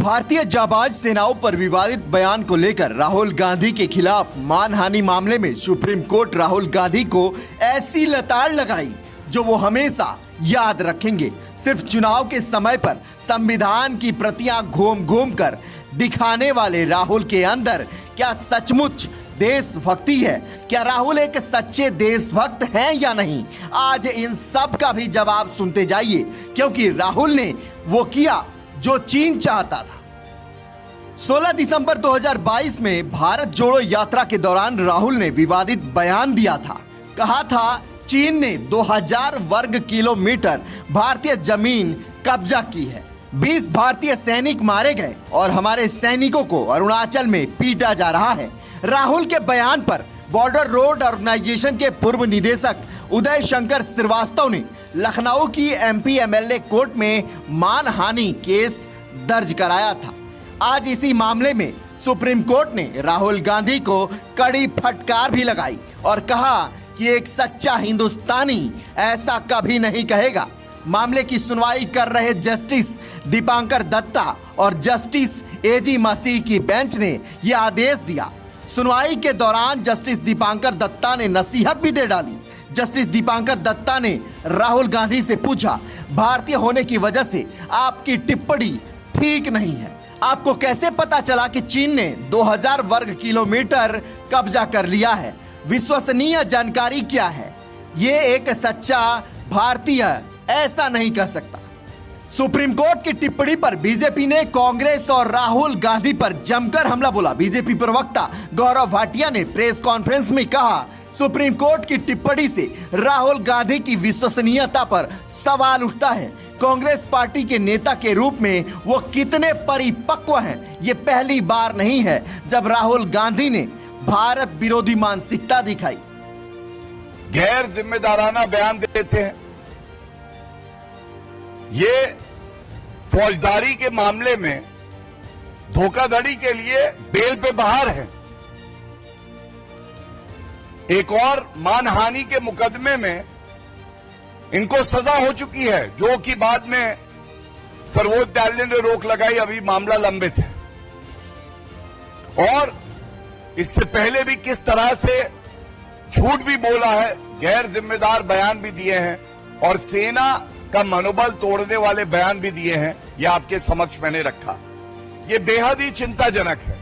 भारतीय जाबाज सेनाओं पर विवादित बयान को लेकर राहुल गांधी के खिलाफ मानहानि मामले में सुप्रीम कोर्ट राहुल गांधी को ऐसी लताड़ लगाई जो वो हमेशा याद रखेंगे। सिर्फ चुनाव के समय पर संविधान की प्रतियां घूम घूम कर दिखाने वाले राहुल के अंदर क्या सचमुच देशभक्ति है? क्या राहुल एक सच्चे देशभक्त हैं या नहीं? आज इन सब का भी जवाब सुनते जाइए, क्योंकि राहुल ने वो किया जो चीन चाहता था। 16 दिसंबर 2022 में भारत जोड़ो यात्रा के दौरान राहुल ने विवादित बयान दिया था। कहा था चीन ने 2000 वर्ग किलोमीटर भारतीय जमीन कब्जा की है, 20 भारतीय सैनिक मारे गए और हमारे सैनिकों को अरुणाचल में पीटा जा रहा है। राहुल के बयान पर बॉर्डर रोड ऑर्गेनाइजेशन के पूर्व निदेशक उदय शंकर श्रीवास्तव ने लखनऊ की एमपी एमएलए कोर्ट में मानहानि केस दर्ज कराया था। आज इसी मामले में सुप्रीम कोर्ट ने राहुल गांधी को कड़ी फटकार भी लगाई और कहा कि एक सच्चा हिंदुस्तानी ऐसा कभी नहीं कहेगा। मामले की सुनवाई कर रहे जस्टिस दीपांकर दत्ता और जस्टिस एजी मसीह की बेंच ने यह आदेश दिया। सुनवाई के दौरान जस्टिस दीपांकर दत्ता ने नसीहत भी दे डाली। जस्टिस दीपांकर दत्ता ने राहुल गांधी से पूछा, भारतीय होने की वजह से आपकी टिप्पणी ठीक नहीं है। आपको कैसे पता चला कि चीन ने 2000 वर्ग किलोमीटर कब्जा कर लिया है? विश्वसनीय जानकारी क्या है? ये एक सच्चा भारतीय ऐसा नहीं कह सकता। सुप्रीम कोर्ट की टिप्पणी पर बीजेपी ने कांग्रेस और राहुल गांधी पर जमकर हमला बोला। बीजेपी प्रवक्ता गौरव भाटिया ने प्रेस कॉन्फ्रेंस में कहा, सुप्रीम कोर्ट की टिप्पणी से राहुल गांधी की विश्वसनीयता पर सवाल उठता है। कांग्रेस पार्टी के नेता के रूप में वो कितने परिपक्व हैं, ये पहली बार नहीं है जब राहुल गांधी ने भारत विरोधी मानसिकता दिखाई। गैर जिम्मेदाराना बयान देते हैं। ये फौजदारी के मामले में धोखाधड़ी के लिए बेल पे बाहर है। एक और मानहानि के मुकदमे में इनको सजा हो चुकी है, जो कि बाद में सर्वोच्च न्यायालय ने रोक लगाई। अभी मामला लंबित है। और इससे पहले भी किस तरह से झूठ भी बोला है, गैर जिम्मेदार बयान भी दिए हैं और सेना का मनोबल तोड़ने वाले बयान भी दिए हैं। ये आपके समक्ष मैंने रखा। ये बेहद ही चिंताजनक है।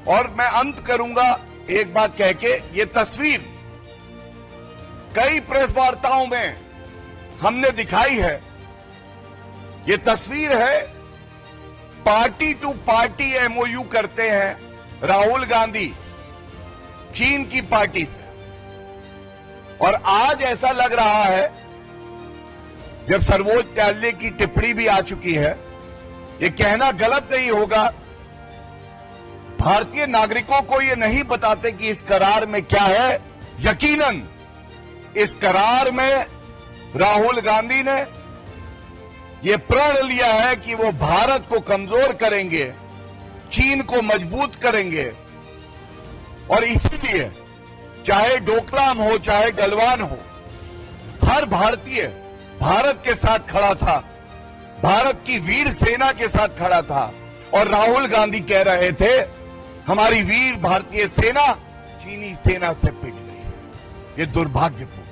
और मैं अंत करूंगा एक बात कह के, ये तस्वीर कई प्रेस वार्ताओं में हमने दिखाई है। ये तस्वीर है, पार्टी टू पार्टी एमओयू करते हैं राहुल गांधी चीन की पार्टी से। और आज ऐसा लग रहा है, जब सर्वोच्च न्यायालय की टिप्पणी भी आ चुकी है, ये कहना गलत नहीं होगा, भारतीय नागरिकों को ये नहीं बताते कि इस करार में क्या है। यकीनन इस करार में राहुल गांधी ने ये प्रण लिया है कि वो भारत को कमजोर करेंगे, चीन को मजबूत करेंगे। और इसीलिए चाहे डोकलाम हो चाहे गलवान हो, हर भारतीय भारत के साथ खड़ा था, भारत की वीर सेना के साथ खड़ा था। और राहुल गांधी कह रहे थे, हमारी वीर भारतीय सेना चीनी सेना से पिट गई। ये दुर्भाग्यपूर्ण।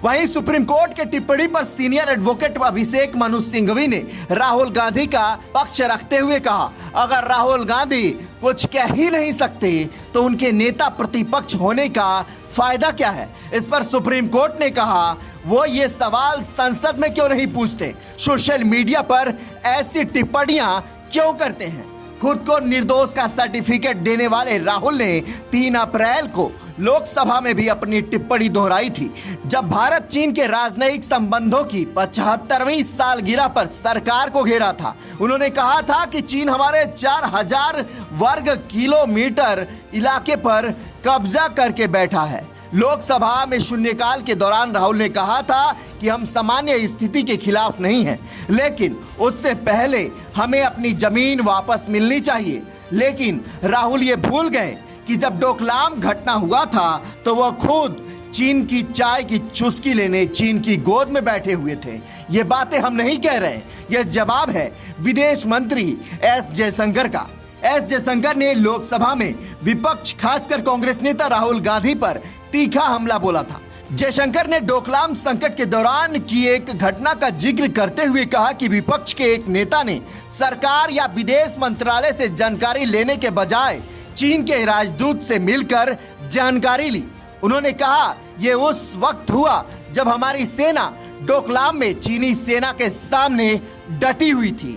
वहीं सुप्रीम कोर्ट के टिप्पणी पर सीनियर एडवोकेट अभिषेक मनु सिंघवी ने राहुल गांधी का पक्ष रखते हुए कहा, अगर राहुल गांधी कुछ कह ही नहीं सकते तो उनके नेता प्रतिपक्ष होने का फायदा क्या है? इस पर सुप्रीम कोर्ट ने कहा, वो ये सवाल संसद में क्यों नहीं पूछते? सोशल मीडिया पर ऐसी टिप्पणियां क्यों करते हैं? खुद को निर्दोष का सर्टिफिकेट देने वाले राहुल ने 3 अप्रैल को लोकसभा में भी अपनी टिप्पणी दोहराई थी, जब भारत चीन के राजनयिक संबंधों की 75वीं सालगिरह पर सरकार को घेरा था। उन्होंने कहा था कि चीन हमारे 4000 वर्ग किलोमीटर इलाके पर कब्जा करके बैठा है। लोकसभा में शून्यकाल के दौरान राहुल ने कहा था कि हम सामान्य स्थिति के खिलाफ नहीं हैं, लेकिन उससे पहले हमें अपनी जमीन वापस मिलनी चाहिए। लेकिन राहुल ये भूल गए कि जब डोकलाम घटना हुआ था तो वह खुद चीन की चाय की चुस्की लेने चीन की गोद में बैठे हुए थे। ये बातें हम नहीं कह रहे, यह जवाब है विदेश मंत्री एस जयशंकर का। एस जयशंकर ने लोकसभा में विपक्ष खासकर कांग्रेस नेता राहुल गांधी पर तीखा हमला बोला था। जयशंकर ने डोकलाम संकट के दौरान की एक घटना का जिक्र करते हुए कहा कि विपक्ष के एक नेता ने सरकार या विदेश मंत्रालय से जानकारी लेने के बजाय चीन के राजदूत से मिलकर जानकारी ली। उन्होंने कहा यह उस वक्त हुआ जब हमारी सेना डोकलाम में चीनी सेना के सामने डटी हुई थी।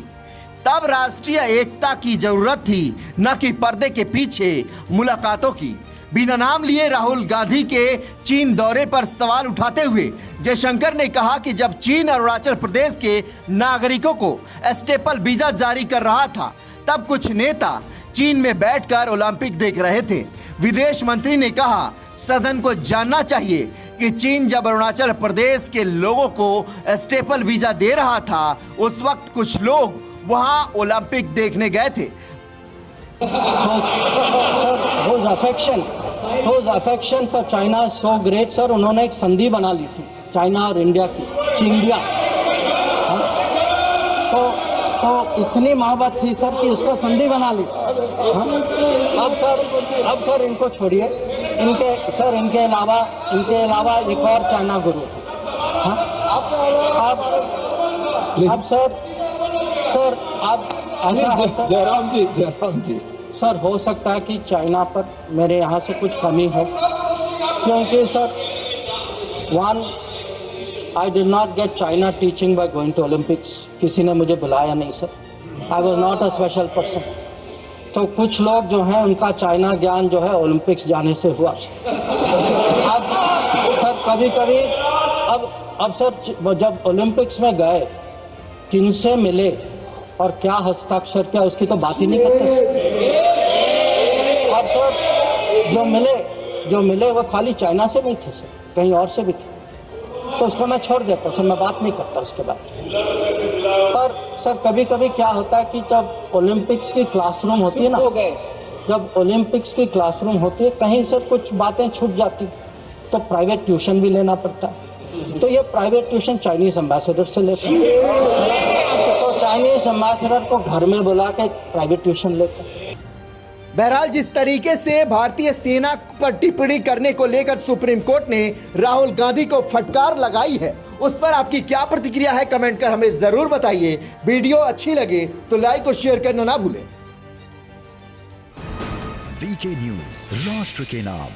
तब राष्ट्रीय एकता की जरूरत थी, न कि पर्दे के पीछे मुलाकातों की। बिना नाम लिए राहुल गांधी के चीन दौरे पर सवाल उठाते हुए जयशंकर ने कहा कि जब चीन अरुणाचल प्रदेश के नागरिकों को स्टेपल वीजा जारी कर रहा था, तब कुछ नेता चीन में बैठकर ओलंपिक देख रहे थे। विदेश मंत्री ने कहा सदन को जानना चाहिए कि चीन जब अरुणाचल प्रदेश के लोगों को स्टेपल वीजा दे रहा था, उस वक्त कुछ लोग वहां ओलंपिक देखने गए थे। Whose affection for China is so great, sir, उन्होंने एक संधि बना ली थी चाइना और इंडिया की, चिंडिया। तो इतनी मोहब्बत थी सर कि उसको संधि बना ली। अब सर इनको छोड़िए, इनके अलावा एक और चाइना गुरु। अब सर आप जयराम जी सर, हो सकता है कि चाइना पर मेरे यहाँ से कुछ कमी है, क्योंकि sir I did not get China teaching by going to Olympics. किसी ने मुझे बुलाया नहीं sir, I was not a special person. तो कुछ लोग जो हैं उनका चाइना ज्ञान जो है ओलंपिक्स जाने से हुआ। अब सर कभी अब सर जब ओलंपिक्स में गए, किनसे मिले और क्या हस्ताक्षर किया, उसकी तो बात ही नहीं करते। और सर जो मिले वो खाली चाइना से नहीं थे सर, कहीं और से भी थे। तो उसको मैं छोड़ देता सर, मैं बात नहीं करता उसके बाद। पर सर कभी कभी क्या होता है कि जब ओलंपिक्स की क्लासरूम होती है ना, जब ओलंपिक्स की क्लासरूम होती है, कहीं सर कुछ बातें छूट जाती, तो प्राइवेट ट्यूशन भी लेना पड़ता है। तो ये प्राइवेट ट्यूशन चाइनीज एम्बेसडर से लेते हैं, तो चाइनीज एम्बेसडर को घर में बुला के प्राइवेट ट्यूशन लेते हैं। बहरहाल जिस तरीके से भारतीय सेना पर टिप्पणी करने को लेकर सुप्रीम कोर्ट ने राहुल गांधी को फटकार लगाई है, उस पर आपकी क्या प्रतिक्रिया है, कमेंट कर हमें जरूर बताइए। वीडियो अच्छी लगे तो लाइक और शेयर करना ना भूलें। वीके न्यूज, राष्ट्र के नाम।